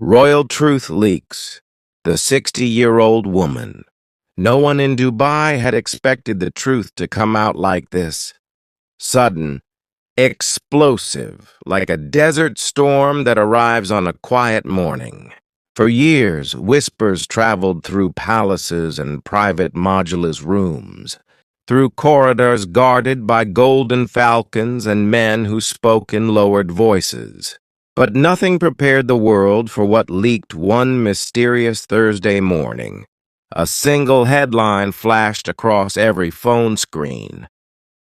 Royal truth leaks. The 60-year-old woman. No one in Dubai had expected the truth to come out like this. Sudden, explosive, like a desert storm that arrives on a quiet morning. For years, whispers traveled through palaces and private modulus rooms, through corridors guarded by golden falcons and men who spoke in lowered voices. But nothing prepared the world for what leaked one mysterious Thursday morning. A single headline flashed across every phone screen.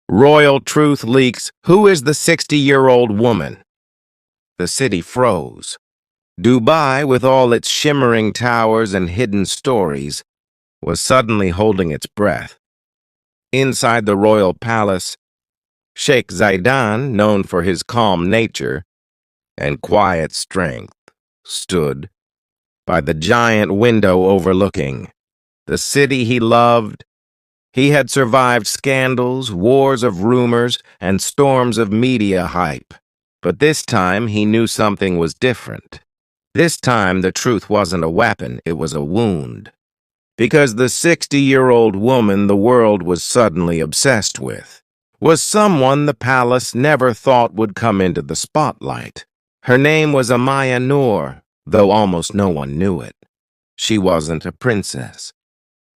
Royal truth leaks, who is the 60-year-old woman? The city froze. Dubai, with all its shimmering towers and hidden stories, was suddenly holding its breath. Inside the royal palace, Sheikh Hamdan, known for his calm nature and quiet strength, stood by the giant window overlooking the city he loved. He had survived scandals, wars of rumors, and storms of media hype. But this time he knew something was different. This time the truth wasn't a weapon, it was a wound. Because the 60-year-old woman the world was suddenly obsessed with was someone the palace never thought would come into the spotlight. Her name was Amaya Noor, though almost no one knew it. She wasn't a princess.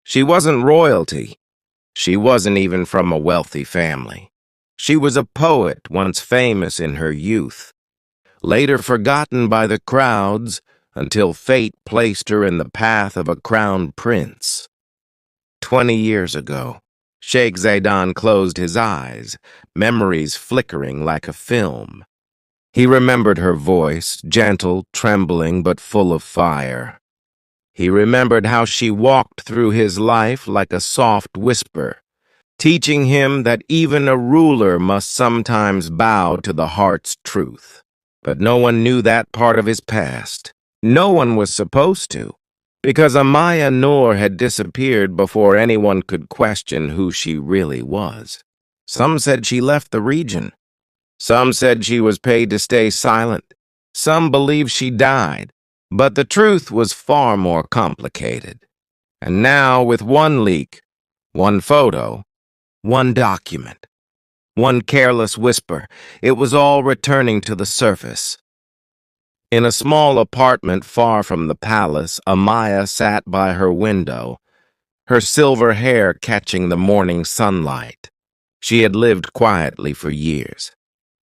She wasn't royalty. She wasn't even from a wealthy family. She was a poet once famous in her youth, later forgotten by the crowds until fate placed her in the path of a crowned prince. 20 years ago, Sheikh Hamdan closed his eyes, memories flickering like a film. He remembered her voice, gentle, trembling, but full of fire. He remembered how she walked through his life like a soft whisper, teaching him that even a ruler must sometimes bow to the heart's truth. But no one knew that part of his past. No one was supposed to, because Amaya Noor had disappeared before anyone could question who she really was. Some said she left the region. Some said she was paid to stay silent. Some believed she died. But the truth was far more complicated. And now, with one leak, one photo, one document, one careless whisper, it was all returning to the surface. In a small apartment far from the palace, Amaya sat by her window, her silver hair catching the morning sunlight. She had lived quietly for years,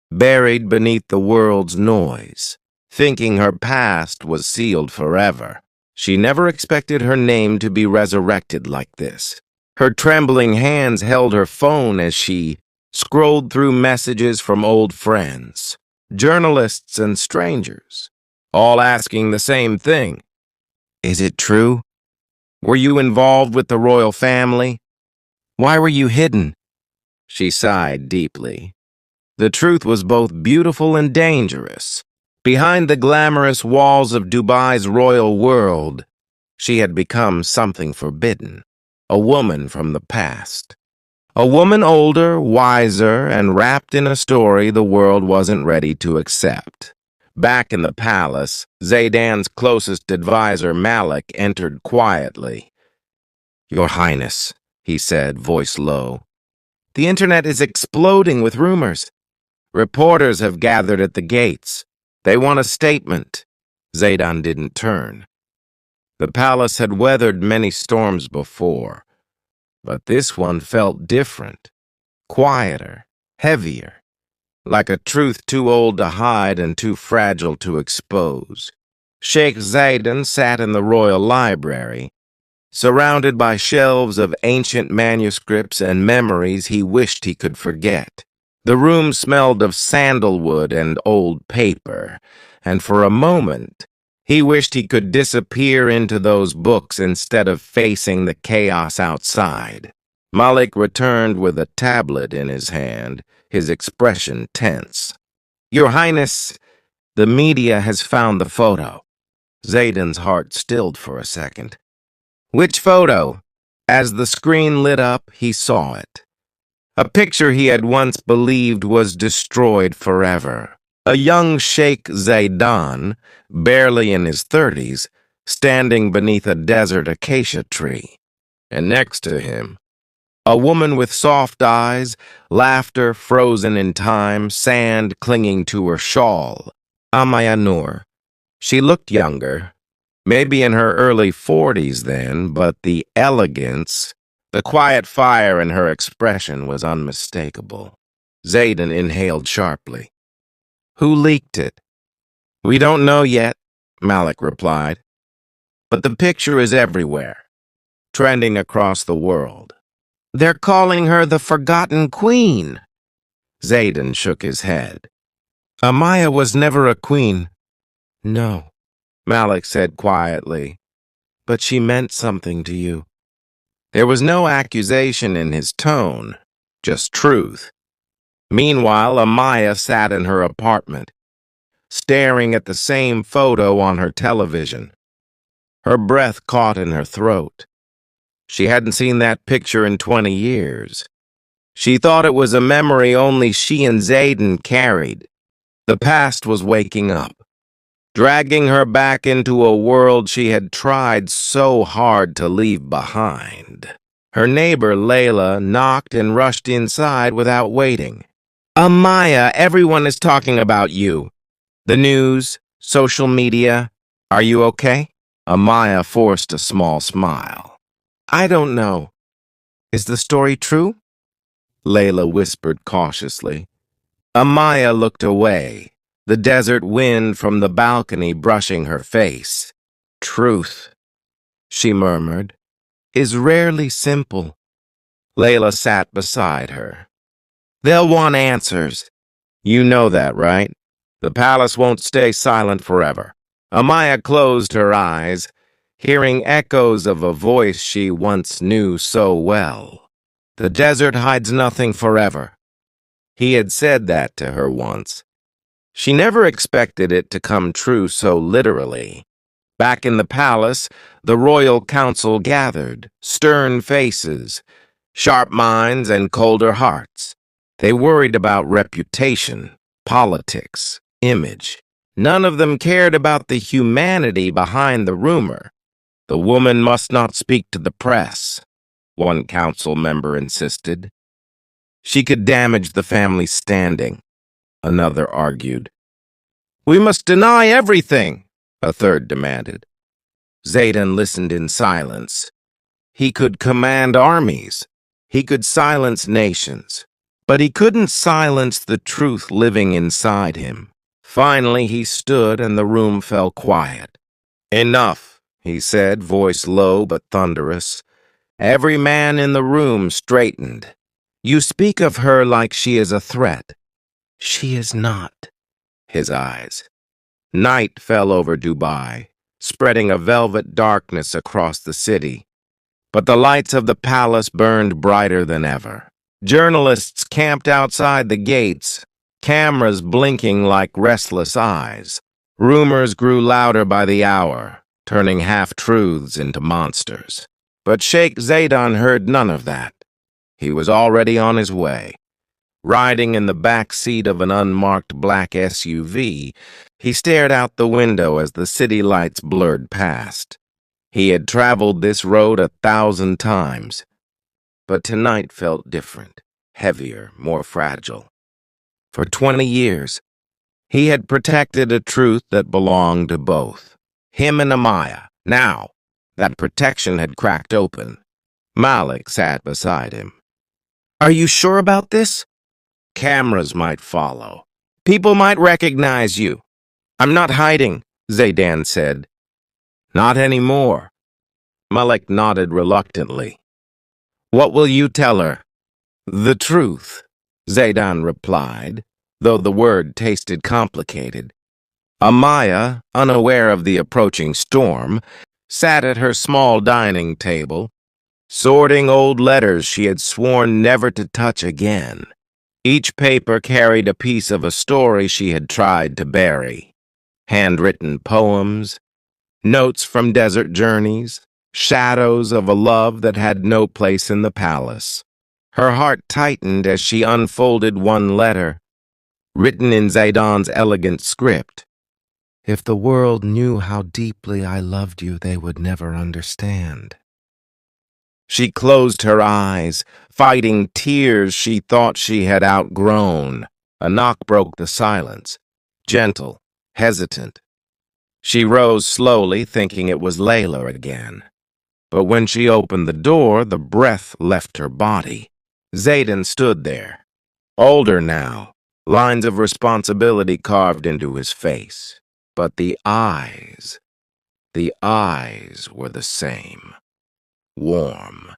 buried beneath the world's noise, thinking her past was sealed forever. She never expected her name to be resurrected like this. Her trembling hands held her phone as she scrolled through messages from old friends, journalists and strangers, all asking the same thing. Is it true? Were you involved with the royal family? Why were you hidden? She sighed deeply. The truth was both beautiful and dangerous. Behind the glamorous walls of Dubai's royal world, she had become something forbidden, a woman from the past. A woman older, wiser, and wrapped in a story the world wasn't ready to accept. Back in the palace, Zaydan's closest advisor, Malik, entered quietly. "Your Highness," he said, voice low. "The internet is exploding with rumors. Reporters have gathered at the gates. They want a statement." Zaydan didn't turn. The palace had weathered many storms before, but this one felt different, quieter, heavier, like a truth too old to hide and too fragile to expose. Sheikh Hamdan sat in the royal library, surrounded by shelves of ancient manuscripts and memories he wished he could forget. The room smelled of sandalwood and old paper, and for a moment, he wished he could disappear into those books instead of facing the chaos outside. Malik returned with a tablet in his hand, his expression tense. "Your Highness, the media has found the photo." Zaydan's heart stilled for a second. "Which photo?" As the screen lit up, he saw it. A picture he had once believed was destroyed forever. A young Sheikh Hamdan, barely in his 30s, standing beneath a desert acacia tree. And next to him, a woman with soft eyes, laughter frozen in time, sand clinging to her shawl. Amaya Noor. She looked younger, maybe in her early 40s then, but the elegance, the quiet fire in her expression was unmistakable. Zayden inhaled sharply. Who leaked it? We don't know yet, Malik replied. But the picture is everywhere, trending across the world. They're calling her the Forgotten Queen. Zayden shook his head. Amaya was never a queen. No, Malik said quietly, but she meant something to you. There was no accusation in his tone, just truth. Meanwhile, Amaya sat in her apartment, staring at the same photo on her television. Her breath caught in her throat. She hadn't seen that picture in 20 years. She thought it was a memory only she and Zayden carried. The past was waking up, dragging her back into a world she had tried so hard to leave behind. Her neighbor, Layla, knocked and rushed inside without waiting. Amaya, everyone is talking about you. The news, social media. Are you okay? Amaya forced a small smile. I don't know. Is the story true? Layla whispered cautiously. Amaya looked away, the desert wind from the balcony brushing her face. Truth, she murmured, is rarely simple. Layla sat beside her. They'll want answers. You know that, right? The palace won't stay silent forever. Amaya closed her eyes, hearing echoes of a voice she once knew so well. The desert hides nothing forever. He had said that to her once. She never expected it to come true so literally. Back in the palace, the royal council gathered, stern faces, sharp minds, and colder hearts. They worried about reputation, politics, image. None of them cared about the humanity behind the rumor. The woman must not speak to the press, one council member insisted. She could damage the family's standing, another argued. We must deny everything, a third demanded. Zayden listened in silence. He could command armies. He could silence nations. But he couldn't silence the truth living inside him. Finally, he stood and the room fell quiet. Enough, he said, voice low but thunderous. Every man in the room straightened. You speak of her like she is a threat. She is not. His eyes. Night fell over Dubai, spreading a velvet darkness across the city. But the lights of the palace burned brighter than ever. Journalists camped outside the gates, cameras blinking like restless eyes. Rumors grew louder by the hour, turning half-truths into monsters. But Sheikh Hamdan heard none of that. He was already on his way. Riding in the back seat of an unmarked black SUV, he stared out the window as the city lights blurred past. He had traveled this road 1,000 times, but tonight felt different, heavier, more fragile. For 20 years, he had protected a truth that belonged to both, him and Amaya. Now, that protection had cracked open. Malik sat beside him. Are you sure about this? Cameras might follow. People might recognize you. I'm not hiding, Zayden said. Not anymore. Malik nodded reluctantly. What will you tell her? The truth, Zayden replied, though the word tasted complicated. Amaya, unaware of the approaching storm, sat at her small dining table, sorting old letters she had sworn never to touch again. Each paper carried a piece of a story she had tried to bury. Handwritten poems, notes from desert journeys, shadows of a love that had no place in the palace. Her heart tightened as she unfolded one letter. written in Zaidan's elegant script. If the world knew how deeply I loved you, they would never understand. She closed her eyes, fighting tears she thought she had outgrown. A knock broke the silence, gentle, hesitant. She rose slowly, thinking it was Layla again. But when she opened the door, the breath left her body. Zaidan stood there, older now, lines of responsibility carved into his face. But the eyes were the same. Warm,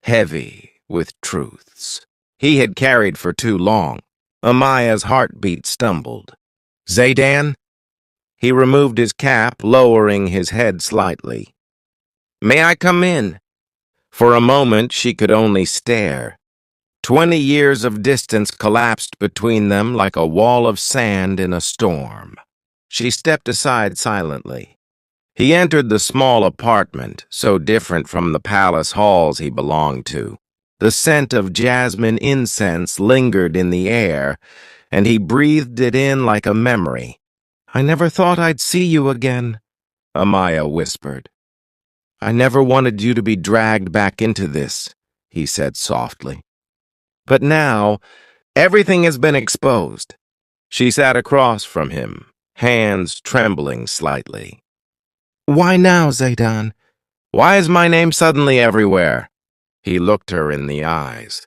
heavy with truths he had carried for too long. Amaya's heartbeat stumbled. Zaidan? He removed his cap, lowering his head slightly. May I come in? For a moment, she could only stare. 20 years of distance collapsed between them like a wall of sand in a storm. She stepped aside silently. He entered the small apartment, so different from the palace halls he belonged to. The scent of jasmine incense lingered in the air, and he breathed it in like a memory. I never thought I'd see you again, Amaya whispered. I never wanted you to be dragged back into this, he said softly. But now, everything has been exposed. She sat across from him, hands trembling slightly. Why now, Zaidan? Why is my name suddenly everywhere? He looked her in the eyes.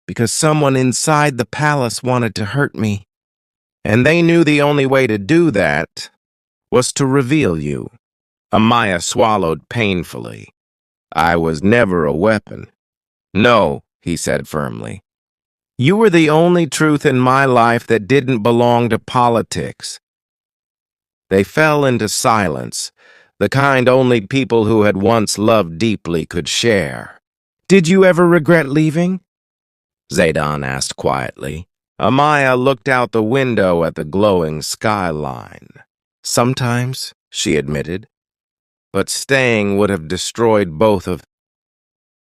Because someone inside the palace wanted to hurt me. And they knew the only way to do that was to reveal you. Amaya swallowed painfully. I was never a weapon. No, he said firmly. You were the only truth in my life that didn't belong to politics. They fell into silence, the kind only people who had once loved deeply could share. Did you ever regret leaving? Zaidan asked quietly. Amaya looked out the window at the glowing skyline. Sometimes, she admitted, but staying would have destroyed both of